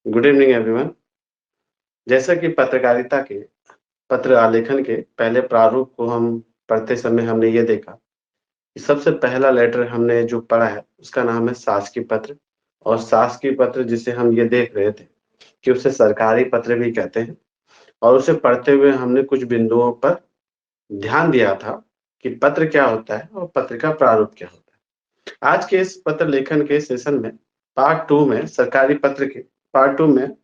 Good evening everyone. जैसा कि पत्रकारिता के पत्र आलेखन के पहले प्रारूप को हम पढ़ते समय हमने ये देखा कि सबसे पहला लेटर हमने जो पढ़ा है उसका नाम है शासकीय पत्र। और शासकीय पत्र जिसे हम ये देख रहे थे कि उसे सरकारी पत्र भी कहते हैं। और उसे पढ़ते हुए हमने कुछ बिंदुओं पर ध्यान दिया था कि पत्र क्या होता है और पत्र का प्रारूप क्या होता है। आज के इस पत्र लेखन के सेशन में पार्ट 2 में सरकारी पत्र के पार्ट 2 में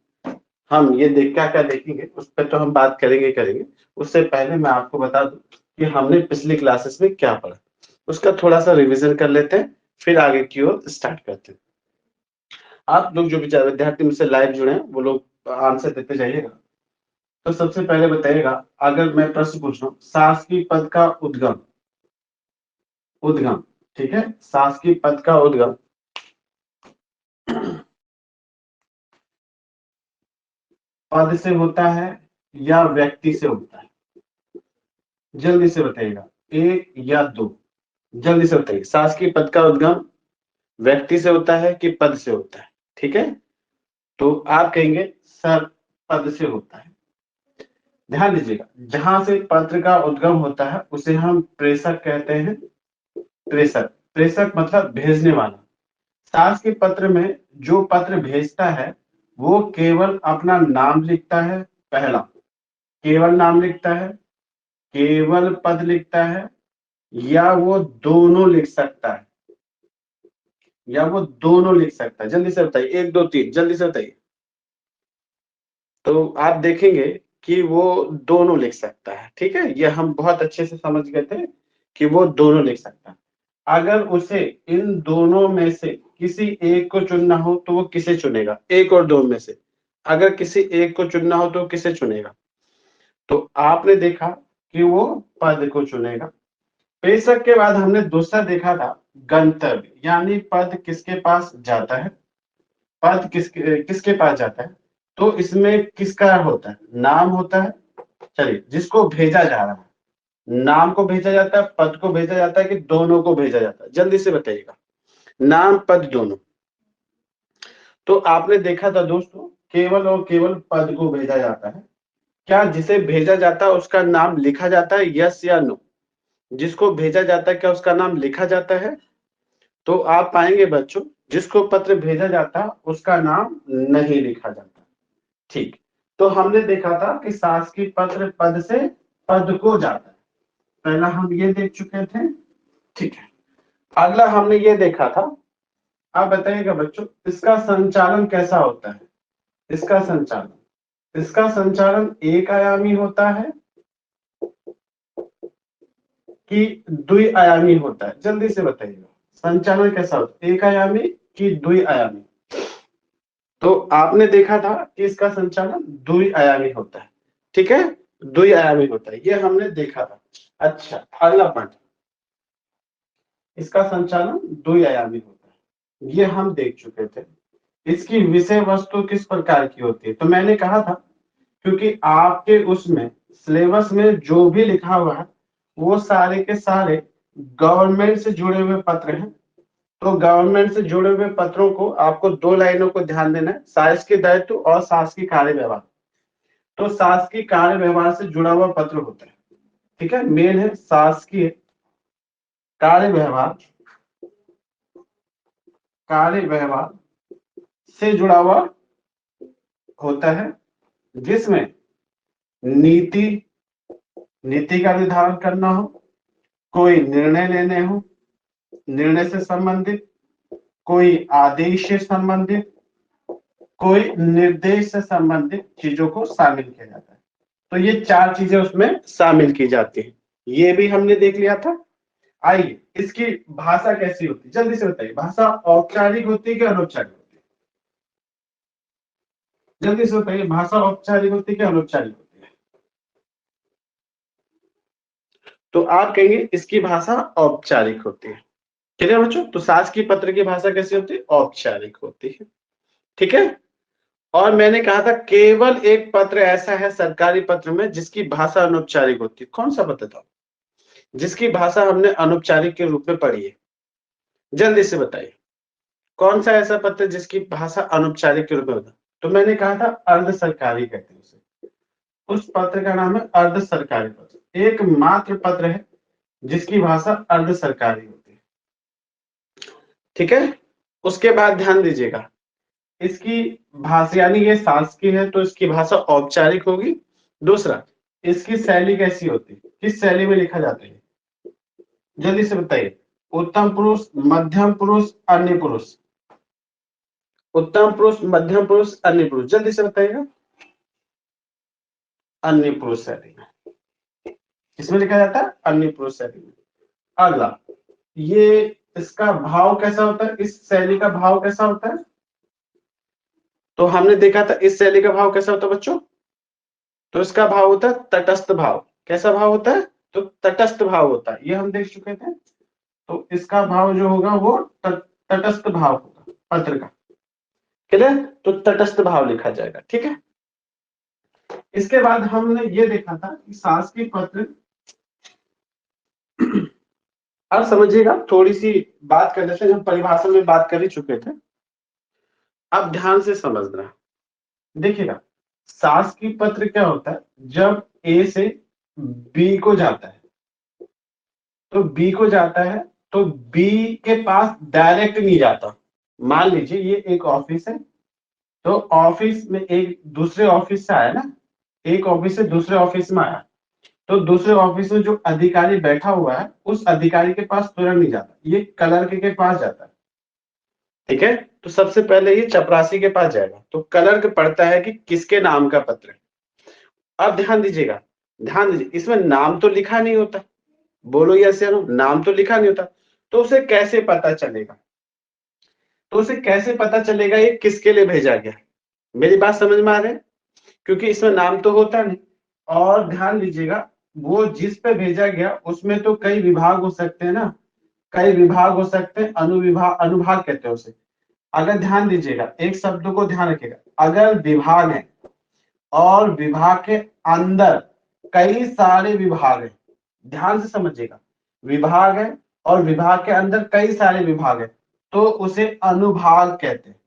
हम ये क्या देखेंगे उस पर तो हम बात करेंगे। उससे पहले मैं आपको बता दूं कि हमने पिछली क्लासेस में क्या पढ़ा, उसका थोड़ा सा रिवीजन कर लेते हैं, फिर आगे की ओर स्टार्ट करते हैं। आप लोग जो विद्यार्थी मुझसे लाइव जुड़े हैं वो लोग आंसर देते जाइएगा। तो सबसे पहले बताइएगा, अगर मैं प्रश्न पूछ रहा हूँ शासकीय पद का उद्गम, ठीक है, शासकीय पद का उद्गम पद से होता है या व्यक्ति से होता है? जल्दी से बताइएगा, एक या दो, जल्दी से बताइए। शासकीय पद का उद्गम व्यक्ति से होता है कि पद से होता है? ठीक है, तो आप कहेंगे सर पद से होता है। ध्यान दीजिएगा, जहां से पत्र का उद्गम होता है उसे हम प्रेषक कहते हैं। प्रेषक मतलब भेजने वाला। शासकीय पत्र में जो पत्र भेजता है वो केवल अपना नाम लिखता है, पहला केवल नाम लिखता है, केवल पद लिखता है, या वो दोनों लिख सकता है, जल्दी से बताइए, एक दो तीन, जल्दी से बताइए। तो आप देखेंगे कि वो दोनों लिख सकता है। ठीक है, ये हम बहुत अच्छे से समझ गए थे कि वो दोनों लिख सकता है। अगर उसे इन दोनों में से किसी एक को चुनना हो तो वो किसे चुनेगा? एक और दो में से अगर किसी एक को चुनना हो तो किसे चुनेगा? तो आपने देखा कि वो पद को चुनेगा। प्रेषक के बाद हमने दूसरा देखा था गंतव्य, यानी पद किसके पास जाता है, पद किसके किसके पास जाता है। तो इसमें किसका होता है? नाम होता है। चलिए, जिसको भेजा जा रहा है, नाम को भेजा जाता है, पद को भेजा जाता है कि दोनों को भेजा जाता है? जल्दी से बताइएगा, नाम पद दोनों। तो आपने देखा था दोस्तों, केवल और केवल पद को भेजा जाता है। क्या जिसे भेजा जाता है उसका नाम लिखा जाता है? यस या नो? जिसको भेजा जाता है क्या उसका नाम लिखा जाता है? तो आप पाएंगे बच्चों, जिसको पत्र भेजा जाता उसका नाम नहीं लिखा जाता। ठीक, तो हमने देखा था कि शासकीय पत्र पद से पद को जाता है, पहला हम ये देख चुके थे। ठीक है, अगला हमने ये देखा था। आप बताइएगा बच्चों, इसका संचालन कैसा होता है? इसका संचालन एक आयामी होता है कि द्विआयामी होता है? जल्दी से बताइएगा, संचालन कैसा होता है, एक आयामी कि द्विआयामी? तो आपने देखा था कि इसका संचालन द्विआयामी होता है। ठीक है, द्विआयामी होता है, ये हमने देखा था। अच्छा, अगला पॉइंट, इसका संचालन द्विआयामी होता है, ये हम देख चुके थे। इसकी विषय वस्तु किस प्रकार की होती है? तो मैंने कहा था, क्योंकि आपके उसमें सिलेबस में जो भी लिखा हुआ है वो सारे के सारे गवर्नमेंट से जुड़े हुए पत्र हैं। तो गवर्नमेंट से जुड़े हुए पत्रों को आपको दो लाइनों को ध्यान देना है, शासकीय दायित्व और शासकीय कार्य व्यवहार। तो शासकीय कार्य व्यवहार से जुड़ा हुआ पत्र होता है। ठीक है, मेन है शासकीय कार्य व्यवहार, से जुड़ा हुआ होता है, जिसमें नीति का निर्धारण करना हो, कोई निर्णय लेने हो, निर्णय से संबंधित, कोई आदेश से संबंधित, कोई निर्देश से संबंधित चीजों को शामिल किया जाता है। तो ये चार चीजें उसमें शामिल की जाती है, ये भी हमने देख लिया था। आइए, इसकी भाषा कैसी होती है, जल्दी से बताइए। भाषा औपचारिक होती है कि अनौपचारिक होती है? जल्दी से बताइए, भाषा औपचारिक होती है कि अनौपचारिक होती है? तो आप कहेंगे इसकी भाषा औपचारिक होती है। क्लियर बच्चों? तो शासकीय पत्र की भाषा कैसी होती है? औपचारिक होती है। ठीक है, और मैंने कहा था केवल एक पत्र ऐसा है सरकारी पत्र में जिसकी भाषा अनौपचारिक होती है। कौन सा पत्र था जिसकी भाषा हमने अनौपचारिक के रूप में पढ़ी है? जल्दी से बताइए, कौन सा ऐसा पत्र जिसकी भाषा अनौपचारिक के रूप में होता? तो मैंने कहा था अर्ध सरकारी कहते हैं उसे, उस पत्र का नाम है अर्ध सरकारी पत्र। एक मात्र पत्र है जिसकी भाषा अर्ध सरकारी होती है, ठीक है। उसके बाद ध्यान दीजिएगा, इसकी भाषा यानी ये शासकीय है तो इसकी भाषा औपचारिक होगी। दूसरा, इसकी शैली कैसी होती है, किस शैली में लिखा जाता है, जल्दी से बताइए। उत्तम पुरुष, मध्यम पुरुष, अन्य पुरुष। उत्तम पुरुष, मध्यम पुरुष, अन्य पुरुष, जल्दी से बताइएगा। अन्य पुरुष शैली में, इसमें लिखा जाता है अन्य पुरुष शैली में। अगला, ये इसका भाव कैसा होता है, इस शैली का भाव कैसा होता है, तो हमने देखा था इस शैली का भाव कैसा होता है बच्चों, तो इसका भाव होता है तटस्थ भाव। कैसा भाव होता है, तो तटस्थ भाव होता है, ये हम देख चुके थे। तो इसका भाव जो होगा वो तटस्थ भाव होगा पत्र का, क्लियर। तो तटस्थ भाव लिखा जाएगा, ठीक है। इसके बाद हमने ये देखा था कि शासकीय पत्र, अब समझिएगा थोड़ी सी बात करने से, हम परिभाषा में बात कर ही चुके थे, अब ध्यान से समझना। देखिएगा, शासकीय पत्र क्या होता है, जब ए से बी को जाता है, तो बी को जाता है तो बी के पास डायरेक्ट नहीं जाता। मान लीजिए ये एक ऑफिस है, तो ऑफिस में एक दूसरे ऑफिस से आया ना, एक ऑफिस से दूसरे ऑफिस में आया, तो दूसरे ऑफिस में जो अधिकारी बैठा हुआ है उस अधिकारी के पास तुरंत नहीं जाता, ये क्लर्क के पास जाता है, ठीक है। तो सबसे पहले ये चपरासी के पास जाएगा, तो क्लर्क पढ़ता है कि किसके नाम का पत्र है। अब ध्यान दीजिएगा, ध्यान दीजिए, इसमें नाम तो लिखा नहीं होता, बोलो यस या नो, नाम तो लिखा नहीं होता, तो उसे कैसे पता चलेगा, तो उसे कैसे पता चलेगा ये किसके लिए भेजा गया। मेरी बात समझ में आ रही है, क्योंकि इसमें नाम तो होता नहीं। और ध्यान दीजिएगा, वो जिस पे भेजा गया उसमें तो कई विभाग हो सकते हैं ना, कई विभाग हो सकते हैं, अनुविभाग, अनुभाग कहते हैं उसे। अगर ध्यान दीजिएगा, एक शब्द को ध्यान रखिएगा, अगर विभाग है और विभाग के अंदर कई सारे विभाग है, ध्यान से समझिएगा, विभाग है और विभाग के अंदर कई सारे विभाग है, तो उसे अनुभाग कहते हैं।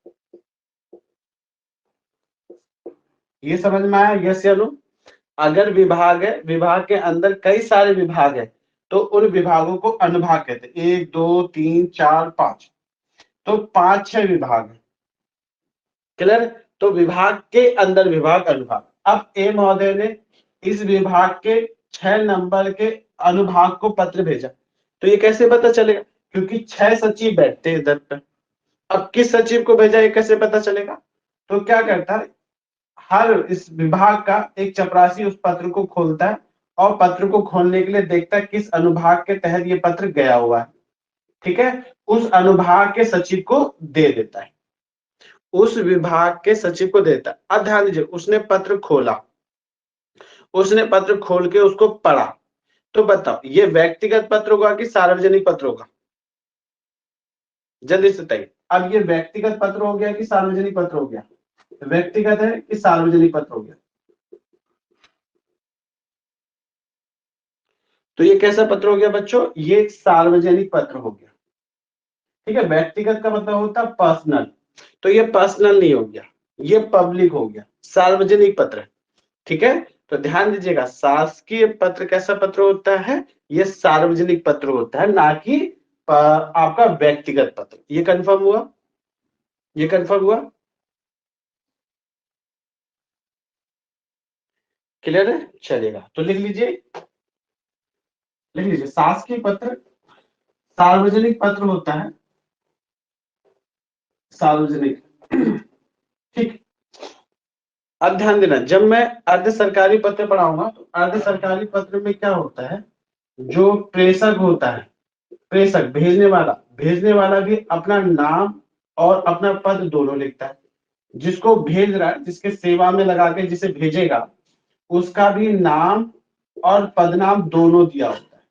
ये समझ में आया, यस या नो। अगर विभाग है, विभाग के अंदर कई सारे विभाग है, तो उन विभागों को अनुभाग कहते हैं। 1 2 3 4 5, तो 5-6 विभाग है, क्लियर। तो विभाग के अंदर विभाग, अनुभाग। अब ए महोदय ने इस विभाग के 6 नंबर के अनुभाग को पत्र भेजा, तो ये कैसे पता चलेगा, क्योंकि 6 सचिव बैठते हैं इधर पे। अब किस सचिव को भेजा ये कैसे पता चलेगा, तो क्या करता है, हर इस विभाग का एक चपरासी उस पत्र को खोलता है और पत्र को खोलने के लिए देखता है किस अनुभाग के तहत ये पत्र गया हुआ है, ठीक है। उस अनुभाग के सचिव को दे देता है, उस विभाग के सचिव को देता है। अब ध्यान दीजिए, उसने पत्र खोला, उसने पत्र खोल के उसको पढ़ा, तो बताओ ये व्यक्तिगत पत्र होगा कि सार्वजनिक पत्र होगा, जल्दी से बताइए। अब ये व्यक्तिगत पत्र हो गया कि सार्वजनिक पत्र हो गया, व्यक्तिगत है कि सार्वजनिक पत्र हो गया, तो ये कैसा पत्र हो गया बच्चों, ये सार्वजनिक पत्र हो गया, ठीक है। व्यक्तिगत का मतलब होता है पर्सनल, तो ये पर्सनल नहीं हो गया, ये पब्लिक हो गया, सार्वजनिक पत्र है, ठीक है। तो ध्यान दीजिएगा, शासकीय पत्र कैसा पत्र होता है, ये सार्वजनिक पत्र होता है, ना कि आपका व्यक्तिगत पत्र। ये कंफर्म हुआ, ये कंफर्म हुआ, क्लियर है। चलेगा, तो लिख लीजिए, लिख लीजिए, शासकीय पत्र सार्वजनिक पत्र होता है, सार्वजनिक, ठीक। अब ध्यान देना, जब मैं अर्ध सरकारी पत्र पढ़ाऊंगा तो अर्ध सरकारी पत्र में क्या होता है, जो प्रेषक होता है, प्रेषक भेजने वाला भी अपना नाम और अपना पद दोनों लिखता है। जिसको भेज रहा है, जिसके सेवा में लगा के जिसे भेजेगा, उसका भी नाम और पदनाम दोनों दिया होता है,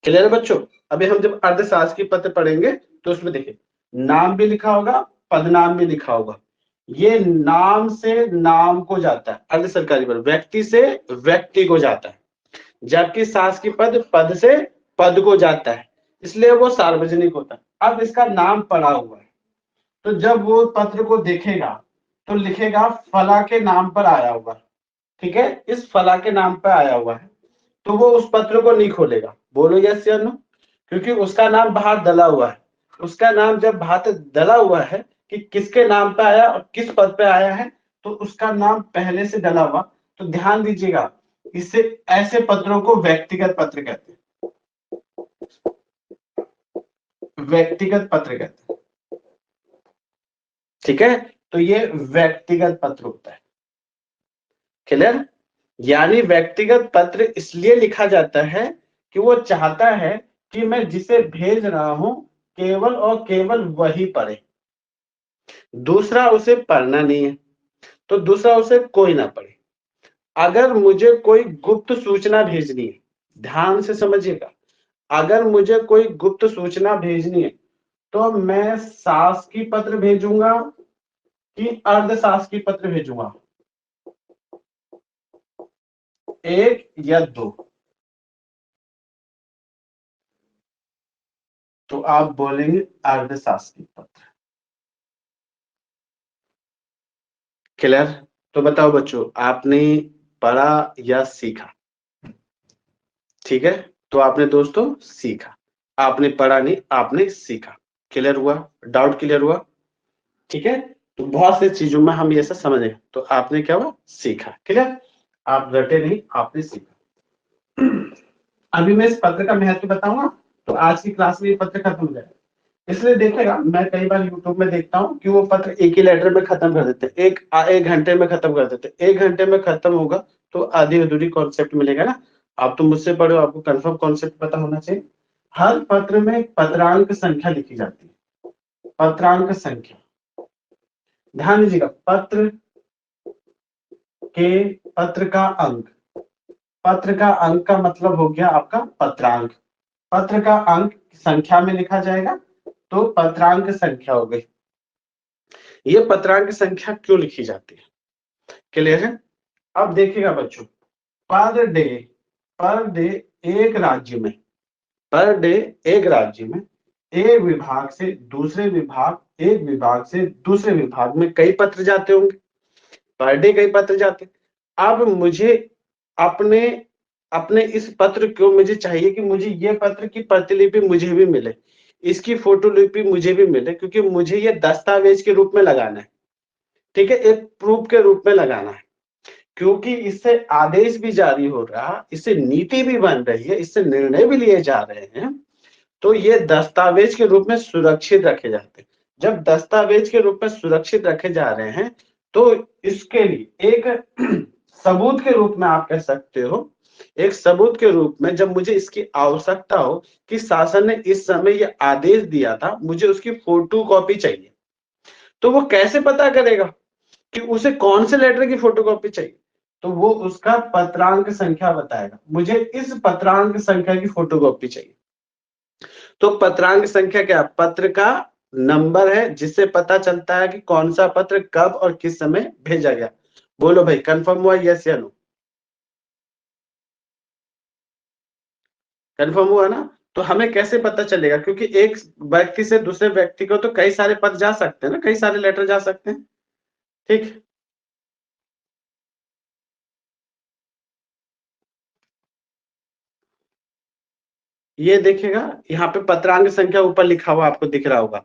क्लियर है बच्चों। अभी हम जब अर्ध शासकीय पत्र पढ़ेंगे तो उसमें देखिए, नाम भी लिखा होगा, पदनाम भी लिखा होगा। ये नाम से नाम को जाता है अर्ध सरकारी पद, व्यक्ति से व्यक्ति को जाता है, जबकि शासकीय पद पद से पद को जाता है, इसलिए वो सार्वजनिक होता है। अब इसका नाम पड़ा हुआ है, तो जब वो पत्र को देखेगा तो लिखेगा फला के नाम पर आया हुआ, ठीक है, इस फला के नाम पर आया हुआ है, तो वो उस पत्र को नहीं खोलेगा। बोलो यस या नो, क्योंकि उसका नाम बाहर डला हुआ है। उसका नाम जब बाहर डला हुआ है कि किसके नाम पे आया और किस पद पे आया है, तो उसका नाम पहले से डला हुआ। तो ध्यान दीजिएगा, इससे ऐसे पत्रों को व्यक्तिगत पत्र कहते हैं, व्यक्तिगत पत्र कहते हैं, ठीक है। तो ये व्यक्तिगत पत्र होता है, क्लियर। यानी व्यक्तिगत पत्र इसलिए लिखा जाता है कि वो चाहता है कि मैं जिसे भेज रहा हूं केवल और केवल वही पढ़े, दूसरा उसे पढ़ना नहीं है, तो दूसरा उसे कोई ना पढ़े। अगर मुझे कोई गुप्त सूचना भेजनी है, ध्यान से समझिएगा, अगर मुझे कोई गुप्त सूचना भेजनी है तो मैं शासकीय पत्र भेजूंगा कि अर्धशासकीय पत्र भेजूंगा, एक या दो। तो आप बोलेंगे अर्धशासकीय पत्र, क्लियर। तो बताओ बच्चों, आपने पढ़ा या सीखा? ठीक है, तो आपने दोस्तों सीखा, आपने पढ़ा नहीं, आपने सीखा। क्लियर हुआ? डाउट क्लियर हुआ? ठीक है, तो बहुत सी चीजों में हम ये सब समझे, तो आपने क्या हुआ? सीखा। क्लियर, आप रटे नहीं, आपने सीखा। अभी मैं इस पत्र का महत्व बताऊंगा, तो आज की क्लास में ये पत्र खत्म हो जाएगा। इसलिए देखेगा, मैं कई बार यूट्यूब में देखता हूँ कि वो पत्र एक ही लेटर में खत्म कर देते हैं, एक घंटे में खत्म कर देते हैं। एक घंटे में खत्म होगा तो आधी अधूरी कॉन्सेप्ट मिलेगा ना। आप तो मुझसे पढ़ो, आपको कंफर्म कॉन्सेप्ट पता होना चाहिए। हर पत्र में पत्रांक संख्या लिखी जाती है, पत्रांक संख्या। ध्यान दीजिएगा, पत्र का अंक, पत्र का अंक का मतलब हो गया आपका पत्रांक। पत्र का अंक संख्या में लिखा जाएगा, तो पत्रांक संख्या हो गई। ये पत्रांक संख्या क्यों लिखी जाती है? क्लियर है? अब देखिएगा बच्चों, पर डे, पर डे एक राज्य में, पर डे एक राज्य में एक विभाग से दूसरे विभाग, एक विभाग से दूसरे विभाग में कई पत्र जाते होंगे, पर डे कई पत्र जाते। अब मुझे अपने अपने इस पत्र को मुझे चाहिए कि मुझे ये पत्र की प्रतिलिपि मुझे भी मिले, इसकी फोटोलिपि मुझे भी मिले, क्योंकि मुझे ये दस्तावेज के रूप में लगाना है, ठीक है, एक प्रूफ के रूप में लगाना है। क्योंकि इससे आदेश भी जारी हो रहा, इससे नीति भी बन रही है, इससे निर्णय भी लिए जा रहे हैं, तो ये दस्तावेज के रूप में सुरक्षित रखे जाते हैं। जब दस्तावेज के रूप में सुरक्षित रखे जा रहे हैं, तो इसके लिए एक सबूत के रूप में आप कह सकते हो, एक सबूत के रूप में जब मुझे इसकी आवश्यकता हो कि शासन ने इस समय ये आदेश दिया था, मुझे उसकी फोटो कॉपी चाहिए, तो वो कैसे पता करेगा कि उसे कौन से लेटर की फोटोकॉपी चाहिए? तो वो उसका पत्रांक संख्या बताएगा, मुझे इस पत्रांक संख्या की फोटोकॉपी चाहिए। तो पत्रांक संख्या क्या? पत्र का नंबर है, जिससे पता चलता है कि कौन सा पत्र कब और किस समय भेजा गया। बोलो भाई, कंफर्म हुआ यस या नो? कंफर्म हुआ ना? तो हमें कैसे पता चलेगा? क्योंकि एक व्यक्ति से दूसरे व्यक्ति को तो कई सारे पत्र जा सकते हैं ना, कई सारे लेटर जा सकते हैं, ठीक। ये देखिएगा, यहाँ पे पत्रांक संख्या ऊपर लिखा हुआ आपको दिख रहा होगा,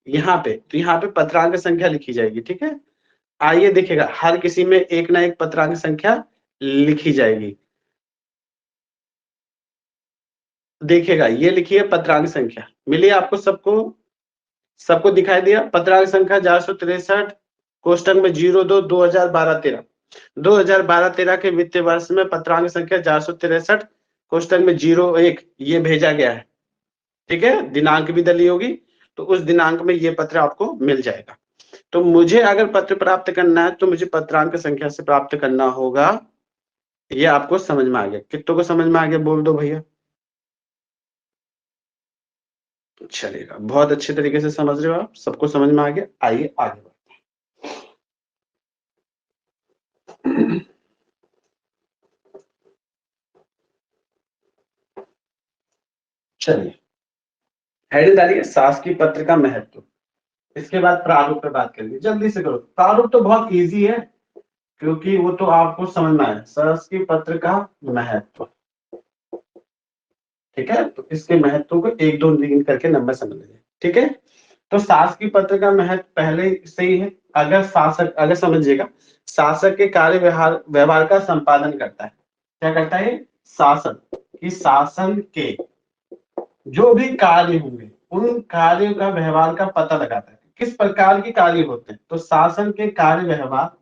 यहाँ पे, तो यहाँ पे पत्रांक संख्या लिखी जाएगी, ठीक है। आइए देखिएगा, हर किसी में एक ना एक पत्रांक संख्या लिखी जाएगी। देखिएगा, ये लिखी है पत्रांक संख्या, मिली आपको सबको? सबको दिखाई दिया? पत्रांक संख्या 463, कोष्टक में 02 2012-13, 2012-13 के वित्तीय वर्ष में पत्रांक संख्या 463, कोष्टक में 01 ये भेजा गया है, ठीक है। दिनांक भी दली होगी, तो उस दिनांक में ये पत्र आपको मिल जाएगा। तो मुझे अगर पत्र प्राप्त करना है तो मुझे पत्रांक संख्या से प्राप्त करना होगा। ये आपको समझ में आ गया? कितनों को समझ में आ गया बोल दो भैया। चलेगा, बहुत अच्छे तरीके से समझ रहे हो आप, सबको समझ में आ गया। आइए आगे बढ़ते। चलिए, हेडिंग डालिए शासकीय पत्र का महत्व। इसके बाद प्रारूप पे बात करेंगे। जल्दी से करो, प्रारूप तो बहुत इजी है क्योंकि वो तो आपको समझना है। शासकीय पत्र का महत्व, ठीक है, तो इसके महत्व को एक दो दिन करके नंबर समझ लीजिए, ठीक है। तो शासकीय पत्र का महत्व पहले से ही है। अगर शासक, अगर समझिएगा, शासक के कार्य व्यवहार का संपादन करता है। क्या करता है? शासन, कि शासन के जो भी कार्य होंगे उन कार्यों का व्यवहार का पता लगाता है। किस प्रकार के कार्य होते हैं? तो शासन के कार्य व्यवहार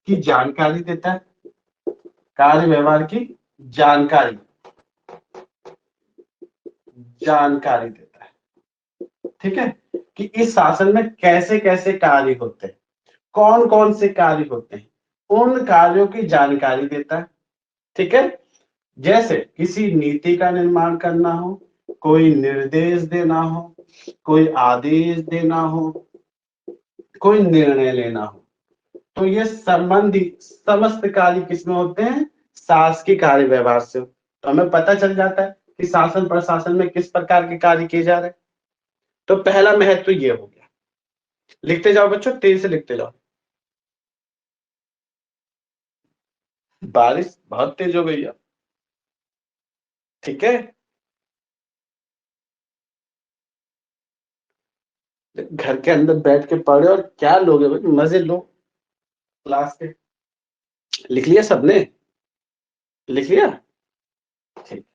की जानकारी देता है। कार्य व्यवहार की जानकारी जानकारी देता है, ठीक है, कि इस शासन में कैसे कैसे कार्य होते हैं, कौन कौन से कार्य होते हैं, उन कार्यों की जानकारी देता है, ठीक है। जैसे किसी नीति का निर्माण करना हो, कोई निर्देश देना हो, कोई आदेश देना हो, कोई निर्णय लेना हो, तो ये संबंधी समस्त कार्य किसमें होते हैं? शासकीय कार्य व्यवहार से। तो हमें पता चल जाता है कि शासन प्रशासन में किस प्रकार के कार्य किए जा रहे हैं। तो पहला महत्व ये हो गया। लिखते जाओ बच्चों, तेज से लिखते जाओ। बारिश बहुत तेज हो गई है, ठीक है। घर के अंदर बैठ के पढ़े और क्या लोगे भाई, मजे लो क्लास के। लिख लिया सबने? लिख लिया? ठीक।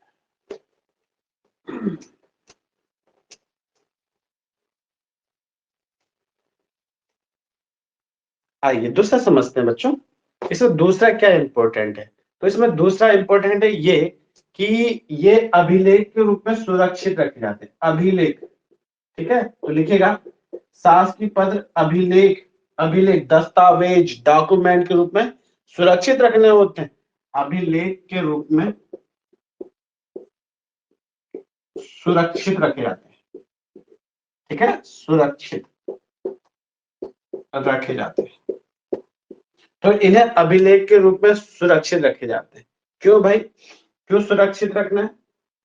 आइए दूसरा समझते हैं बच्चों। इसमें दूसरा क्या इंपॉर्टेंट है? तो इसमें दूसरा इंपॉर्टेंट है ये कि ये अभिलेख के रूप में सुरक्षित रखे जाते हैं। अभिलेख, ठीक है, तो लिखेगा शासकीय पत्र अभिलेख, अभिलेख दस्तावेज, डॉक्यूमेंट के रूप में सुरक्षित रखने होते हैं। अभिलेख के रूप में सुरक्षित रखे जाते हैं, ठीक है, सुरक्षित रखे जाते हैं। तो इन्हें अभिलेख के रूप में सुरक्षित रखे जाते हैं। क्यों भाई, क्यों सुरक्षित रखना है?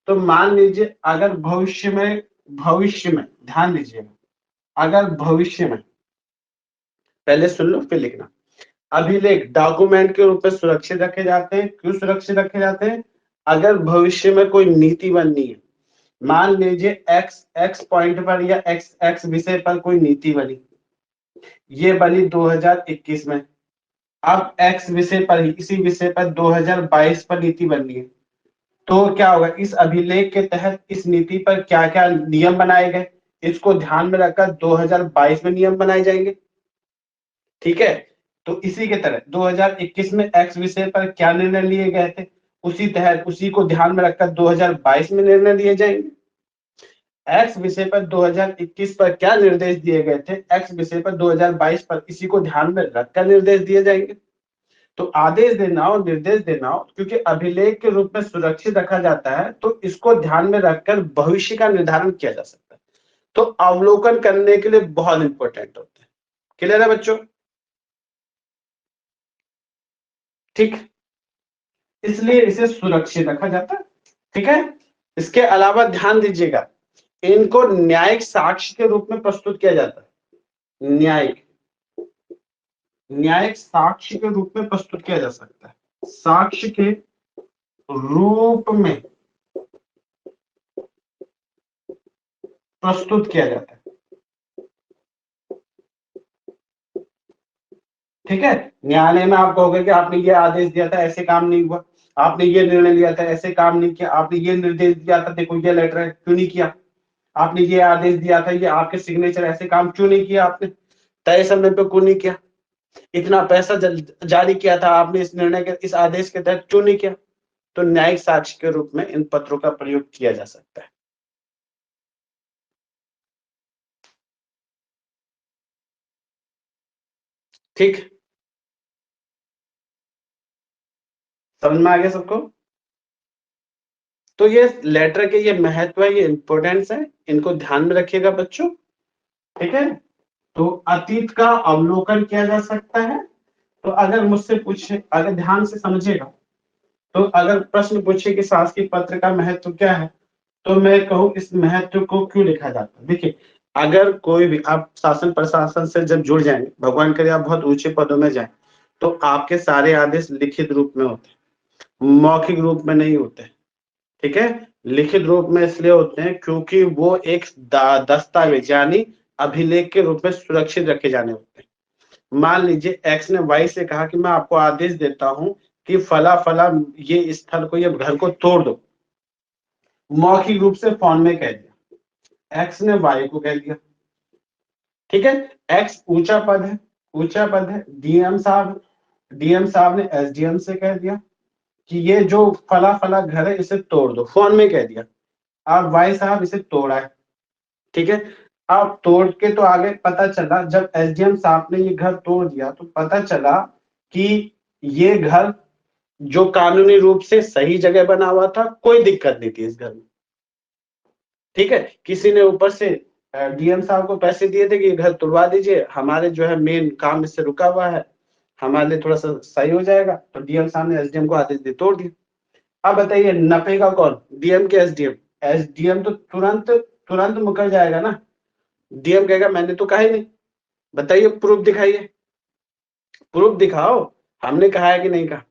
तो मान लीजिए अगर भविष्य में ध्यान दीजिएगा, अगर भविष्य में, पहले सुन लो फिर लिखना। अभिलेख डॉक्यूमेंट के रूप में सुरक्षित रखे जाते हैं। क्यों सुरक्षित रखे जाते हैं? अगर भविष्य में कोई नीति बननी है, मान लीजिए एक्स एक्स पॉइंट पर या एक्स एक्स विषय पर कोई नीति बनी, ये बनी 2021 में। अब एक्स विषय पर ही, इसी विषय पर 2022 पर नीति बननी है, तो क्या होगा? इस अभिलेख के तहत इस नीति पर क्या क्या नियम बनाए गए, इसको ध्यान में रखकर 2022 में नियम बनाए जाएंगे, ठीक है। तो इसी के तरह 2021 में एक्स विषय पर क्या निर्णय लिए गए थे, उसी तहत उसी को ध्यान में रखकर 2022 में निर्णय लिए जाएंगे। एक्स विषय पर 2021 पर क्या निर्देश दिए गए थे, एक्स विषय पर 2022 पर इसी को ध्यान में रखकर निर्देश दिए जाएंगे। तो आदेश देना हो, निर्देश देना हो, क्योंकि अभिलेख के रूप में सुरक्षित रखा जाता है, तो इसको ध्यान में रखकर भविष्य का निर्धारण किया जा सकता है। तो अवलोकन करने के लिए बहुत इंपॉर्टेंट होते हैं। क्लियर है बच्चों? ठीक, इसलिए इसे सुरक्षित रखा जाता है, ठीक है। इसके अलावा ध्यान दीजिएगा, इनको न्यायिक साक्ष्य के रूप में प्रस्तुत किया जाता है। न्यायिक न्यायिक साक्ष्य के रूप में प्रस्तुत किया जा सकता है। साक्ष्य के रूप में प्रस्तुत किया जाता है, ठीक है। न्यायालय में आप कहोगे कि आपने ये आदेश दिया था, ऐसे काम नहीं हुआ, आपने ये निर्णय लिया था, ऐसे काम नहीं किया, आपने ये निर्देश दिया था, देखो ये लेटर है, क्यों नहीं किया, आपने ये आदेश दिया था, ये आपके सिग्नेचर, ऐसे काम क्यों नहीं किया, आपने तय समय पे क्यों नहीं किया, इतना पैसा जारी किया था आपने, इस निर्णय के, इस आदेश के तहत क्यों नहीं किया। तो न्यायिक साक्ष्य के रूप में इन पत्रों का प्रयोग किया जा सकता है, ठीक। समझ में आ गया सबको? तो ये लेटर के ये महत्व है, ये इंपॉर्टेंस है, इनको ध्यान में रखिएगा बच्चों, ठीक है। तो अतीत का अवलोकन किया जा सकता है। तो अगर मुझसे पूछे, अगर ध्यान से समझिएगा, तो अगर प्रश्न पूछे कि शासकीय पत्र का महत्व क्या है, तो मैं कहूँ इस महत्व को क्यों लिखा जाता है? देखिए, अगर कोई भी आप शासन प्रशासन से जब जुड़ जाएंगे, भगवान करे आप बहुत ऊंचे पदों में जाए, तो आपके सारे आदेश लिखित रूप में होते हैं, मौखिक रूप में नहीं होते। ठीक है, लिखित रूप में इसलिए होते हैं क्योंकि वो एक दस्तावेज यानी अभिलेख के रूप में सुरक्षित रखे जाने होते हैं। मान लीजिए एक्स ने वाई से कहा कि मैं आपको आदेश देता हूं कि फला फला ये स्थल को, ये घर को तोड़ दो, मौखिक रूप से फोन में कह दिया, एक्स ने वाई को कह दिया। ठीक है, एक्स ऊंचा पद है, ऊंचा पद है, डीएम साहब ने एसडीएम से कह दिया कि ये जो फला फला घर है इसे तोड़ दो, फोन में कह दिया। अब वाई साहब इसे तोड़ा है। ठीक है, अब तोड़ के तो आगे पता चला, जब एसडीएम साहब ने ये घर तोड़ दिया तो पता चला कि ये घर जो कानूनी रूप से सही जगह बना हुआ था, कोई दिक्कत नहीं थी इस घर में। ठीक है, किसी ने ऊपर से डीएम साहब को पैसे दिए थे कि ये घर तुड़वा दीजिए, हमारे जो है मेन काम इससे रुका हुआ है, हमारे लिए थोड़ा सा सही हो जाएगा, तो डीएम साहब ने एसडीएम को आदेश दिए, तोड़ दिया। अब बताइए नपेगा कौन, डीएम के एसडीएम? एसडीएम तो तुरंत तुरंत मुकर जाएगा ना, डीएम कहेगा मैंने तो कहा ही नहीं, बताइए प्रूफ दिखाइए, प्रूफ दिखाओ, हमने कहा है कि नहीं कहा।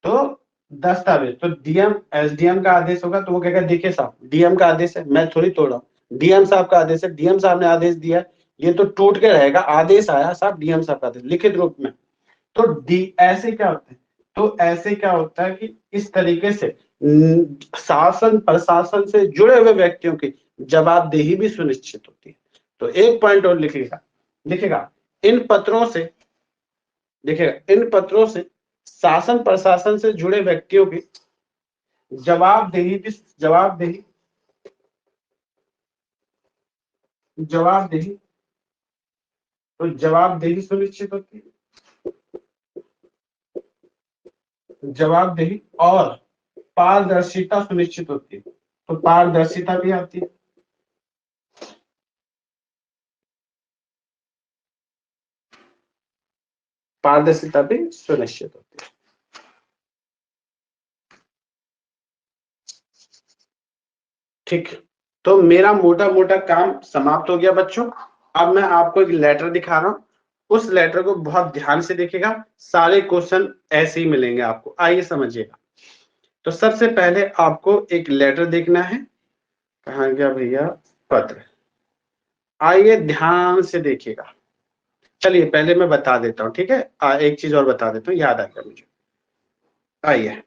तो दस्तावेज, तो डीएम एसडीएम का आदेश होगा तो वो कहेगा देखिए साहब डीएम का आदेश है, मैं थोड़ी तोड़ा, डीएम साहब का आदेश है, डीएम साहब ने आदेश दिया, ये तो टूट के रहेगा, आदेश आया साहब डीएम साहब का आदेश लिखित रूप में। तो डी ऐसे क्या होता है, तो ऐसे क्या होता है कि इस तरीके से शासन प्रशासन से जुड़े हुए व्यक्तियों की जवाबदेही भी सुनिश्चित होती है। तो एक पॉइंट और लिखिएगा, लिखिएगा इन पत्रों से, देखिएगा इन पत्रों से शासन प्रशासन से जुड़े व्यक्तियों की जवाबदेही जवाबदेही तो जवाबदेही सुनिश्चित होती है, जवाबदेही और पारदर्शिता सुनिश्चित होती है। तो पारदर्शिता भी आती है, पारदर्शिता भी सुनिश्चित होती है। ठीक, तो मेरा मोटा मोटा काम समाप्त हो गया बच्चों। अब मैं आपको एक लेटर दिखा रहा हूं, उस लेटर को बहुत ध्यान से देखिएगा, सारे क्वेश्चन ऐसे ही मिलेंगे आपको, आइए समझिएगा। तो सबसे पहले आपको एक लेटर देखना है, कहाँ गया भैया पत्र, आइए ध्यान से देखिएगा। चलिए पहले मैं बता देता हूँ, ठीक है, एक चीज और बता देता हूँ, याद आ गया मुझे। आइए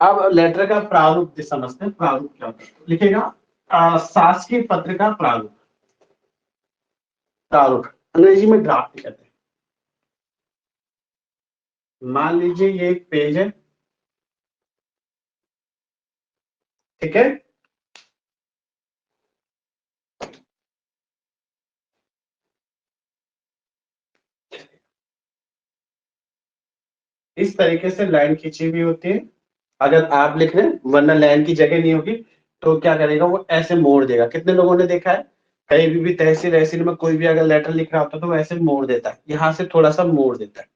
अब लेटर का प्रारूप समझते हैं, प्रारूप क्या होता है, लिखेगा शासकीय पत्र का प्रारूप, प्रारूप अंग्रेजी में ड्राफ्ट कहते हैं। मान लीजिए ये एक पेज है, ठीक है, इस तरीके से लाइन खींची हुई होती है। अगर आप लिख रहे हैं, वरना लाइन की जगह नहीं होगी, तो क्या करेगा वो ऐसे मोड़ देगा। कितने लोगों ने देखा है कहीं भी तहसील वहसील में कोई भी अगर लेटर लिख रहा होता है तो वो ऐसे मोड़ देता है, यहाँ से थोड़ा सा मोड़ देता है,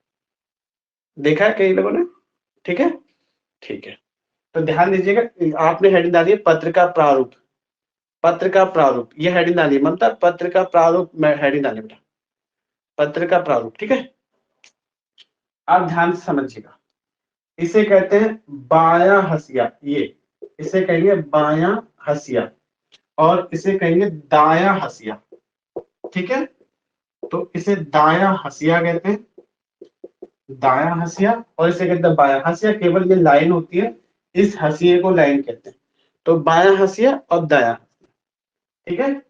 देखा है कई लोगों ने। ठीक है, ठीक है, तो ध्यान दीजिएगा, आपने हेडिंग डाली है पत्र का प्रारूप, पत्र का प्रारूप, ये हेडिंग डाली है ममता, पत्र का प्रारूप में हेडिंग डाली बेटा, पत्र का प्रारूप। ठीक है, आप ध्यान से समझिएगा, इसे कहते हैं बायां हसिया, ये इसे कहेंगे बायां हसिया और इसे कहेंगे दायां हसिया। ठीक है, तो इसे दायां हसिया कहते हैं, दायां हसिया, और इसे कहते हैं बायां हसिया, केवल ये लाइन होती है, इस हसिये को लाइन कहते हैं। तो बायां हसिया और दायां, ठीक है,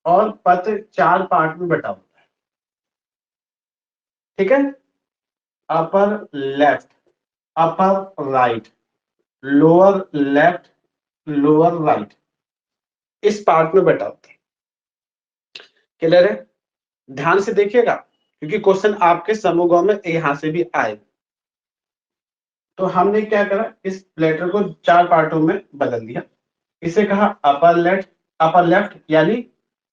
और पत्र 4 पार्ट में बटा होता है। ठीक है, upper left, upper right, lower left, lower right, इस पार्ट में बटा होता है। क्लियर है, ध्यान से देखिएगा क्योंकि क्वेश्चन आपके समूह में यहां से भी आए। तो हमने क्या करा, इस लेटर को 4 पार्टों में बदल दिया, इसे कहा अपर लेफ्ट यानी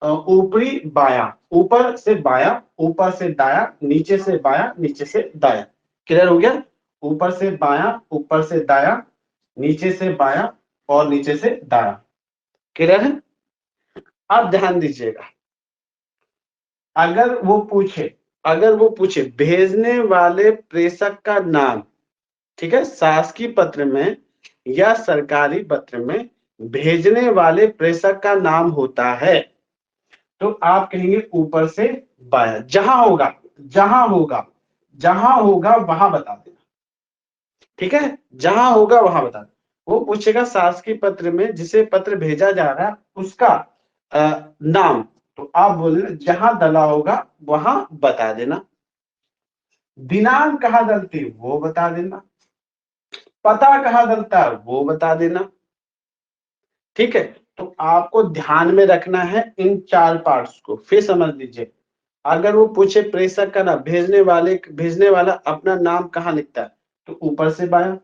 ऊपरी बाया, ऊपर से बाया, ऊपर से दाया, नीचे से बाया, नीचे से दाया। क्लियर हो गया, ऊपर से बाया, ऊपर से दाया, नीचे से बाया, और नीचे से दाया। क्लियर है? अब ध्यान दीजिएगा, अगर वो पूछे भेजने वाले प्रेषक का नाम, ठीक है, शासकीय पत्र में या सरकारी पत्र में भेजने वाले प्रेषक का नाम होता है, तो आप कहेंगे ऊपर से बाया। जहां होगा वहां बता देना, ठीक है, जहां होगा वहां बता देना। वो पूछेगा शासकीय पत्र में जिसे पत्र भेजा जा रहा है उसका नाम, तो आप बोल जहां डला होगा वहां बता देना। दिनांक कहाँ डलती है वो बता देना, पता कहाँ डलता है वो बता देना। ठीक है, तो आपको ध्यान में रखना है इन 4 पार्ट्स को, फिर समझ लीजिए। अगर वो पूछे प्रेषक का नाम, भेजने वाला अपना नाम कहाँ लिखता है, तो ऊपर से बाया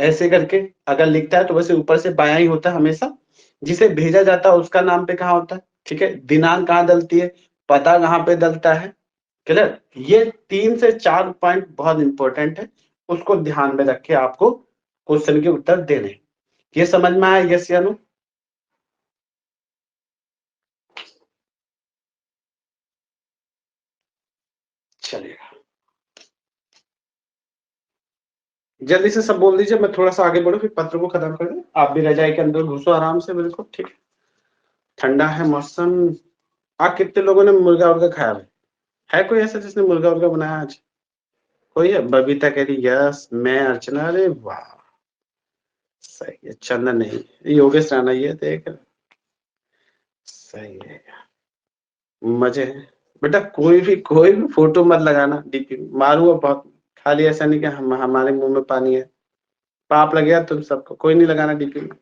ऐसे करके अगर लिखता है तो वैसे ऊपर से बाया ही होता है हमेशा। जिसे भेजा जाता है उसका नाम पे कहाँ होता है, ठीक है, दिनांक कहाँ डलती है, पता कहाँ पे डलता है। क्लियर? ये 3 से 4 पॉइंट बहुत इंपॉर्टेंट है, उसको ध्यान में रख के आपको क्वेश्चन के उत्तर देने। ये समझ में आया? यस या नो? चलिएगा, जल्दी से सब बोल दीजिए, मैं थोड़ा सा आगे बढ़ू, फिर पत्र को खत्म कर दें। आप भी रजाई के अंदर घुसो आराम से, बिल्कुल ठीक है। ठंडा है मौसम। आप कितने लोगों ने मुर्गा उर्गा खाया है कोई ऐसा जिसने मुर्गा उर्गा बनाया आज? कोई है? बबीता कह रही यस, मैं, अर्चना, अरे वाह सही है। चंदन नहीं, योगेश राणा, ये देख सही है, मजे है। बेटा कोई भी फोटो मत लगाना डीपी में, मारूंगा बहुत। खाली ऐसा नहीं कि हमारे मुंह में पानी है, पाप लगेगा तुम सबको। कोई नहीं लगाना डीपी में,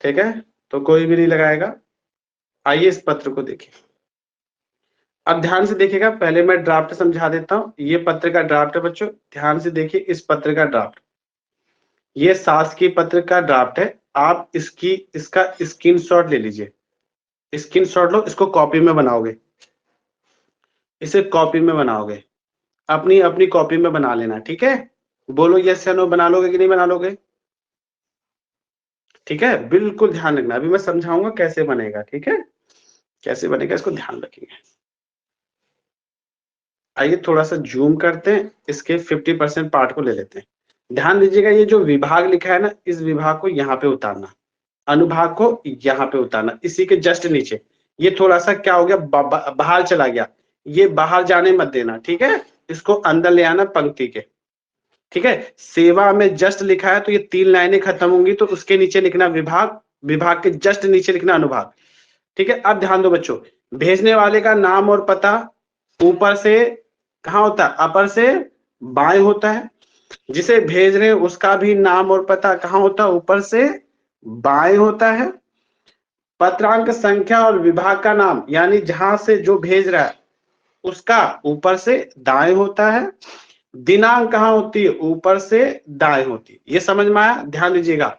ठीक है? तो कोई भी नहीं लगाएगा। आइए इस पत्र को देखिए, अब ध्यान से देखिएगा। पहले मैं ड्राफ्ट समझा देता हूँ। ये पत्र का ड्राफ्ट है बच्चों, ध्यान से देखिए इस पत्र का ड्राफ्ट। ये शासकीय पत्र का ड्राफ्ट है। आप इसका स्क्रीनशॉट ले लीजिए। स्क्रीनशॉट लो, इसको कॉपी में बनाओगे, इसे कॉपी में बनाओगे, अपनी अपनी कॉपी में बना लेना, ठीक है? बोलो यस या नो, बना लोगे कि नहीं बना लोगे? ठीक है, बिल्कुल ध्यान रखना, अभी मैं समझाऊंगा कैसे बनेगा, ठीक है? कैसे बनेगा इसको ध्यान रखिएगा। आइए थोड़ा सा जूम करते हैं, इसके 50% पार्ट को ले लेते हैं। ध्यान दीजिएगा, ये जो विभाग लिखा है ना, इस विभाग को यहाँ पे उतारना, अनुभाग को यहाँ पे उतारना, इसी के जस्ट नीचे। ये थोड़ा सा क्या हो गया, बाहर चला गया, ये बाहर जाने मत देना, ठीक है? इसको अंदर ले आना पंक्ति के, ठीक है? सेवा में जस्ट लिखा है तो ये 3 लाइनें खत्म होंगी, तो उसके नीचे लिखना विभाग, विभाग के जस्ट नीचे लिखना अनुभाग, ठीक है? अब ध्यान दो बच्चों, भेजने वाले का नाम और पता ऊपर से कहाँ होता है, अपर से बाएं होता है। जिसे भेज रहे हैं उसका भी नाम और पता कहाँ होता है, ऊपर से बाएं होता है। पत्रांक संख्या और विभाग का नाम, यानी जहां से जो भेज रहा है उसका ऊपर से दाएं होता है। दिनांक कहाँ होती है, ऊपर से दाएं होती है। ये समझ में आया? ध्यान दीजिएगा,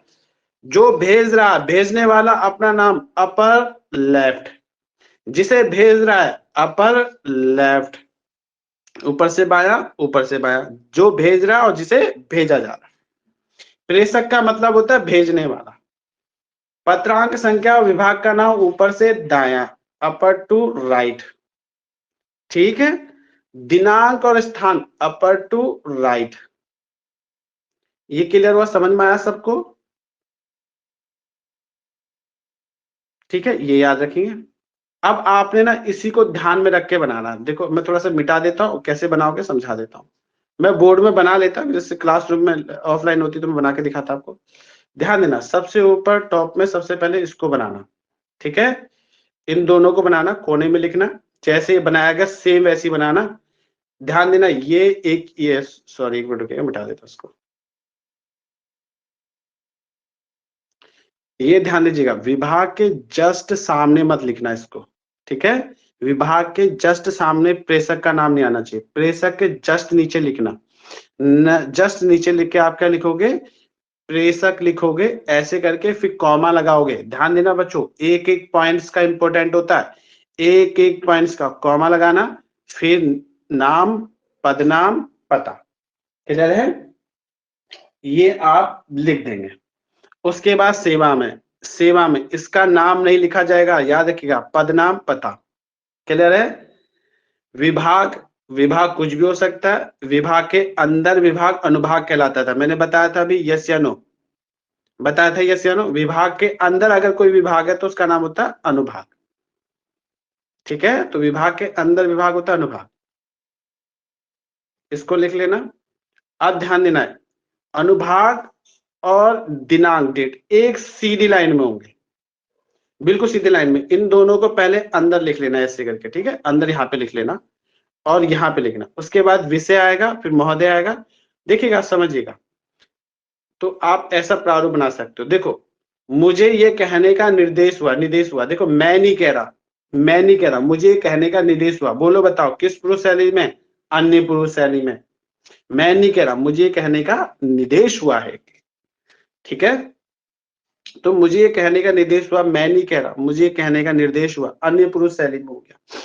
जो भेज रहा है, भेजने वाला अपना नाम अपर लेफ्ट, जिसे भेज रहा है अपर लेफ्ट, ऊपर से बाया, ऊपर से बाया, जो भेज रहा है और जिसे भेजा जा रहा है। प्रेषक का मतलब होता है भेजने वाला। पत्रांक संख्या और विभाग का नाम ऊपर से दाया, अपर टू राइट, ठीक है? दिनांक और स्थान अपर टू राइट। ये क्लियर हुआ? समझ में आया सबको? ठीक है, ये याद रखिए। अब आपने ना इसी को ध्यान में रख के बनाना। देखो मैं थोड़ा सा मिटा देता हूँ, कैसे बनाओगे समझा देता हूँ। मैं बोर्ड में बना लेता हूँ, जैसे क्लासरूम में ऑफलाइन होती तो मैं बना के दिखाता आपको। ध्यान देना, सबसे ऊपर टॉप में सबसे पहले इसको बनाना, ठीक है? इन दोनों को बनाना, कोने में लिखना, जैसे बनाया गया सेम वैसे ही बनाना। ध्यान देना, ये सॉरी एक मिनट रुकिए, मिटा देता उसको। ये ध्यान दीजिएगा, विभाग के जस्ट सामने मत लिखना इसको, ठीक है? विभाग के जस्ट सामने प्रेषक का नाम नहीं आना चाहिए, प्रेषक के जस्ट नीचे लिखना। जस्ट नीचे लिख के आप क्या लिखोगे, प्रेषक लिखोगे ऐसे करके, फिर कॉमा लगाओगे। ध्यान देना बच्चों, एक एक पॉइंट्स का इंपॉर्टेंट होता है, एक एक पॉइंट्स का कॉमा लगाना, फिर नाम, पदनाम, पता। क्लियर है? ये आप लिख देंगे। उसके बाद सेवा में, सेवा में इसका नाम नहीं लिखा जाएगा, याद रखिएगा, पदनाम पता। क्लियर है? विभाग, विभाग कुछ भी हो सकता है, विभाग के अंदर विभाग अनुभाग कहलाता था, मैंने बताया था अभी, यस या नो, बताया था यस या नो। विभाग के अंदर अगर कोई विभाग है तो उसका नाम होता है अनुभाग। ठीक है, तो विभाग के अंदर विभाग होता है अनुभाग, इसको लिख लेना। अब ध्यान देना है, अनुभाग और दिनांक डेट एक सीधी लाइन में होंगे, बिल्कुल सीधी लाइन में। इन दोनों को पहले अंदर लिख लेना ऐसे करके, ठीक है, अंदर यहाँ पे लिख लेना और यहाँ पे लिखना। उसके बाद विषय आएगा, फिर महोदय आएगा, देखिएगा समझिएगा। तो आप ऐसा प्रारूप बना सकते हो। देखो, मुझे ये कहने का निर्देश हुआ, निर्देश हुआ, देखो मैं नहीं कह रहा, मैं नहीं कह रहा, मुझे कहने का निर्देश हुआ। बोलो बताओ किस पुरुष शैली में? अन्य पुरुष शैली में। मैं नहीं कह रहा, मुझे कहने का निर्देश हुआ है। ठीक है, तो मुझे ये कहने का निर्देश हुआ, मैं नहीं कह रहा, मुझे कहने का निर्देश हुआ, अन्य पुरुष शैली में हो गया।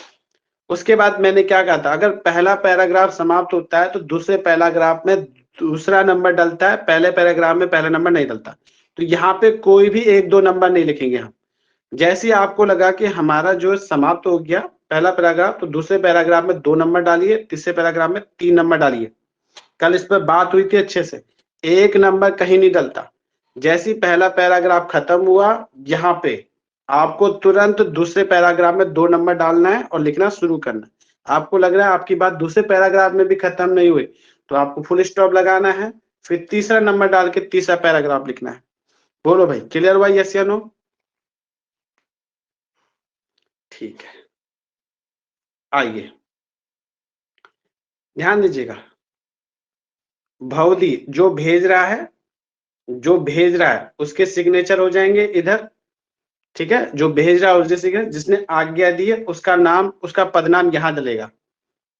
उसके बाद मैंने क्या कहा था, अगर पहला पैराग्राफ समाप्त होता है तो दूसरे पैराग्राफ में दूसरा नंबर डलता है, पहले पैराग्राफ में पहला नंबर नहीं डलता। तो यहाँ पे कोई भी 1-2 नंबर नहीं लिखेंगे हम। जैसे आपको लगा कि हमारा जो समाप्त हो गया पहला पैराग्राफ, तो दूसरे पैराग्राफ में 2 नंबर डालिए, तीसरे पैराग्राफ में 3 नंबर डालिए। कल इस पर बात हुई थी अच्छे से, 1 नंबर कहीं नहीं डलता। जैसे पहला पैराग्राफ खत्म हुआ, यहाँ पे आपको तुरंत दूसरे पैराग्राफ में 2 नंबर डालना है और लिखना शुरू करना है। आपको लग रहा है आपकी बात दूसरे पैराग्राफ में भी खत्म नहीं हुई, तो आपको फुल स्टॉप लगाना है, फिर तीसरा नंबर डाल के तीसरा पैराग्राफ लिखना है। बोलो भाई, क्लियर हुआ यस या नो? ठीक है, आइए ध्यान दीजिएगा। भवदी जो भेज रहा है, जो भेज रहा है उसके सिग्नेचर हो जाएंगे इधर। ठीक है, जो भेज रहा है उसके सिग्नेचर, जिसने आज्ञा दी है उसका नाम, उसका पदनाम यहाँ डलेगा।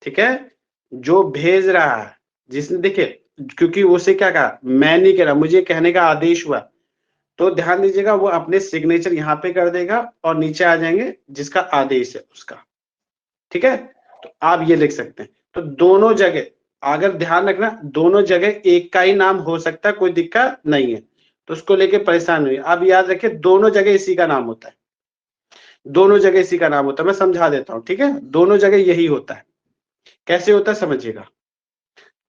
ठीक है, जो भेज रहा है, जिसने, देखिए क्योंकि उसे क्या कहा, मैं नहीं कह रहा, मुझे कहने का आदेश हुआ, तो ध्यान दीजिएगा वो अपने सिग्नेचर यहाँ पे कर देगा और नीचे आ जाएंगे जिसका आदेश है उसका। ठीक है, तो आप ये लिख सकते हैं। तो दोनों जगह अगर ध्यान रखना, दोनों जगह एक का ही नाम हो सकता है, कोई दिक्कत नहीं है, तो उसको लेके परेशान नहीं। अब याद रखिए दोनों जगह इसी का नाम होता है, दोनों जगह इसी का नाम होता है। मैं समझा देता हूँ, ठीक है, दोनों जगह यही होता है। कैसे होता है समझिएगा।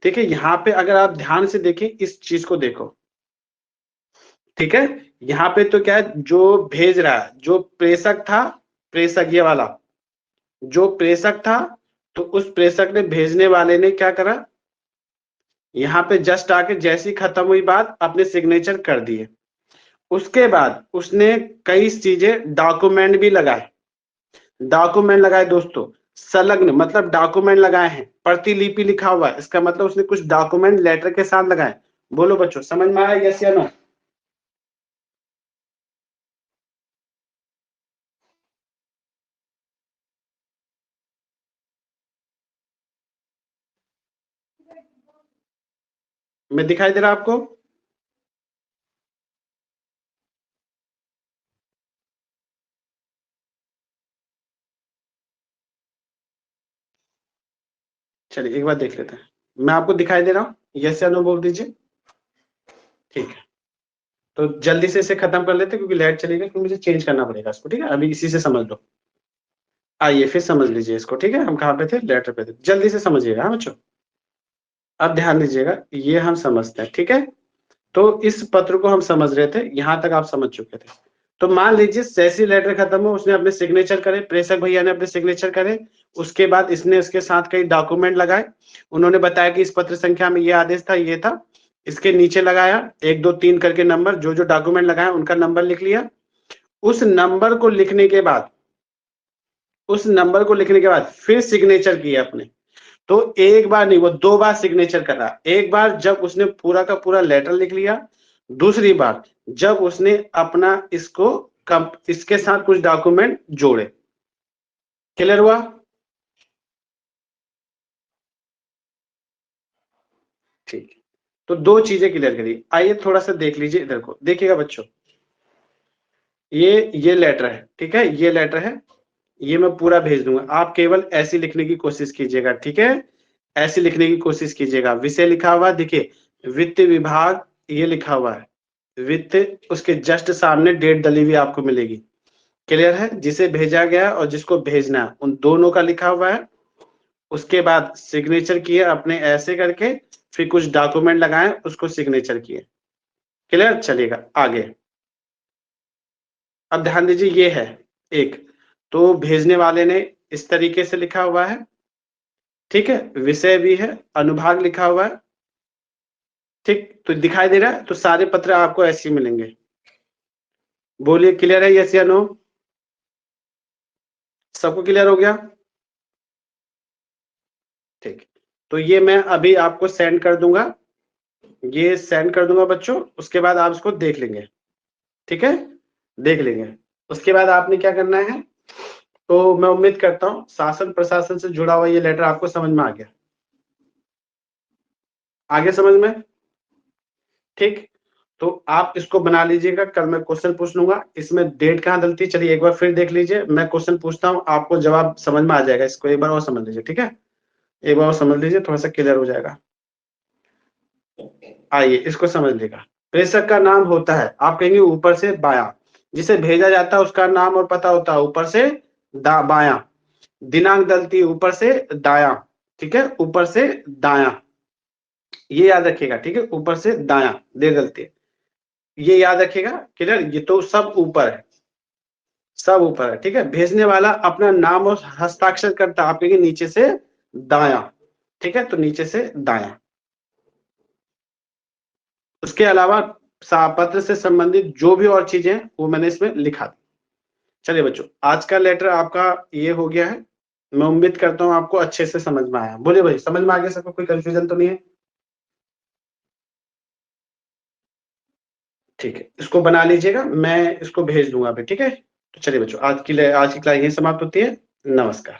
ठीक है, यहाँ पे अगर आप ध्यान से देखें, इस चीज को देखो। ठीक है, यहाँ पे तो क्या है, जो भेज रहा है, जो प्रेषक था, प्रेषक ये वाला जो प्रेषक था, तो उस प्रेषक ने, भेजने वाले ने क्या करा, यहाँ पे जस्ट आके जैसी खत्म हुई बात अपने सिग्नेचर कर दिए। उसके बाद उसने कई चीजें डॉक्यूमेंट भी लगाए, डॉक्यूमेंट लगाए दोस्तों, संलग्न मतलब डॉक्यूमेंट लगाए हैं, प्रतिलिपि लिखा हुआ है, इसका मतलब उसने कुछ डॉक्यूमेंट लेटर के साथ लगाए। बोलो बच्चों, समझ में आया यस या नो? मैं दिखाई दे रहा आपको? चलिए एक बार देख लेते हैं, मैं आपको दिखाई दे रहा हूँ, यस या नो बोल दीजिए। ठीक है, तो जल्दी से इसे खत्म कर लेते हैं क्योंकि लाइट चलेगा, क्योंकि मुझे चेंज करना पड़ेगा इसको। ठीक है, अभी इसी से समझ लो। आइए फिर समझ लीजिए इसको। ठीक है, हम कहाँ पे थे, लेटर पे थे, जल्दी से समझिएगा। हाँ बच्चों, अब ध्यान दीजिएगा, ये हम समझते हैं। ठीक है, तो इस पत्र को हम समझ रहे थे, यहां तक आप समझ चुके थे। तो मान लीजिए जैसी लेटर खत्म हो, उसने अपने सिग्नेचर करे, प्रेषक भैया ने अपने सिग्नेचर करे, उसके बाद इसने उसके साथ कई डॉक्यूमेंट लगाए। उन्होंने बताया कि इस पत्र संख्या में ये आदेश था, ये था, इसके नीचे लगाया 1 2 3 करके नंबर, जो जो डॉक्यूमेंट लगाया उनका नंबर लिख लिया। उस नंबर को लिखने के बाद, उस नंबर को लिखने के बाद फिर सिग्नेचर किया अपने। तो एक बार नहीं, वो 2 बार सिग्नेचर कर रहा। एक बार जब उसने पूरा का पूरा लेटर लिख लिया, दूसरी बार जब उसने अपना इसको इसके साथ कुछ डॉक्यूमेंट जोड़े। क्लियर हुआ? ठीक, तो 2 चीजें क्लियर करी। आइए थोड़ा सा देख लीजिए, इधर को देखिएगा बच्चों, ये लेटर है। ठीक है, ये लेटर है, ये मैं पूरा भेज दूंगा, आप केवल ऐसे लिखने की कोशिश कीजिएगा। ठीक है, ऐसे लिखने की कोशिश कीजिएगा। विषय लिखा हुआ देखिए, वित्त विभाग ये लिखा हुआ है। विथ उसके जस्ट सामने डेट डली हुई आपको मिलेगी। क्लियर है? जिसे भेजा गया और जिसको भेजना है उन दोनों का लिखा हुआ है। उसके बाद सिग्नेचर किए अपने ऐसे करके, फिर कुछ डॉक्यूमेंट लगाए, उसको सिग्नेचर किए। क्लियर? चलिएगा आगे। अब ध्यान दीजिए, ये है एक, तो भेजने वाले ने इस तरीके से लिखा हुआ है, ठीक है, विषय भी है, अनुभाग लिखा हुआ है, ठीक, तो दिखाई दे रहा है, तो सारे पत्र आपको ऐसे ही मिलेंगे। बोलिए क्लियर है, यस या नो? सबको क्लियर हो गया? ठीक, तो ये मैं अभी आपको सेंड कर दूंगा, ये सेंड कर दूंगा बच्चों, उसके बाद आप इसको देख लेंगे, ठीक है, देख लेंगे। उसके बाद आपने क्या करना है, तो मैं उम्मीद करता हूं शासन प्रशासन से जुड़ा हुआ ये लेटर आपको समझ में आ गया, आगे समझ में, ठीक, तो आप इसको बना लीजिएगा। कल मैं क्वेश्चन पूछ लूंगा, इसमें डेट कहाँ डलती है, चलिए एक बार फिर देख लीजिए, मैं क्वेश्चन पूछता हूँ, आपको जवाब समझ में आ जाएगा, इसको एक बार और समझ लीजिए, ठीक है, एक बार और समझ लीजिए, थोड़ा सा क्लियर हो जाएगा। आइए इसको समझ लेगा। प्रेषक का नाम होता है, आप कहेंगे ऊपर से बायां, जिसे भेजा जाता है उसका नाम और पता होता है ऊपर से बायां, दिनांक डलती है ऊपर से दायां, ठीक है, ऊपर से दायां, ये याद रखिएगा, ठीक है, ऊपर से दायां दे डलती है, ये याद रखिएगा। क्लियर? ये तो सब ऊपर है, सब ऊपर है, ठीक है। भेजने वाला अपना नाम और हस्ताक्षर करता है, आप कहेंगे नीचे से दायां, ठीक है, तो नीचे से दायां। उसके अलावा पत्र से संबंधित जो भी और चीजें हैं वो मैंने इसमें लिखा दी। चलिए बच्चों, आज का लेटर आपका ये हो गया है, मैं उम्मीद करता हूँ आपको अच्छे से समझ में आया। बोलिए भाई, समझ में आ गया सबको? कोई कंफ्यूजन तो नहीं है? ठीक है, इसको बना लीजिएगा, मैं इसको भेज दूंगा अभी, ठीक है। तो चलिए बच्चों, आज की क्लास यही समाप्त होती है। नमस्कार।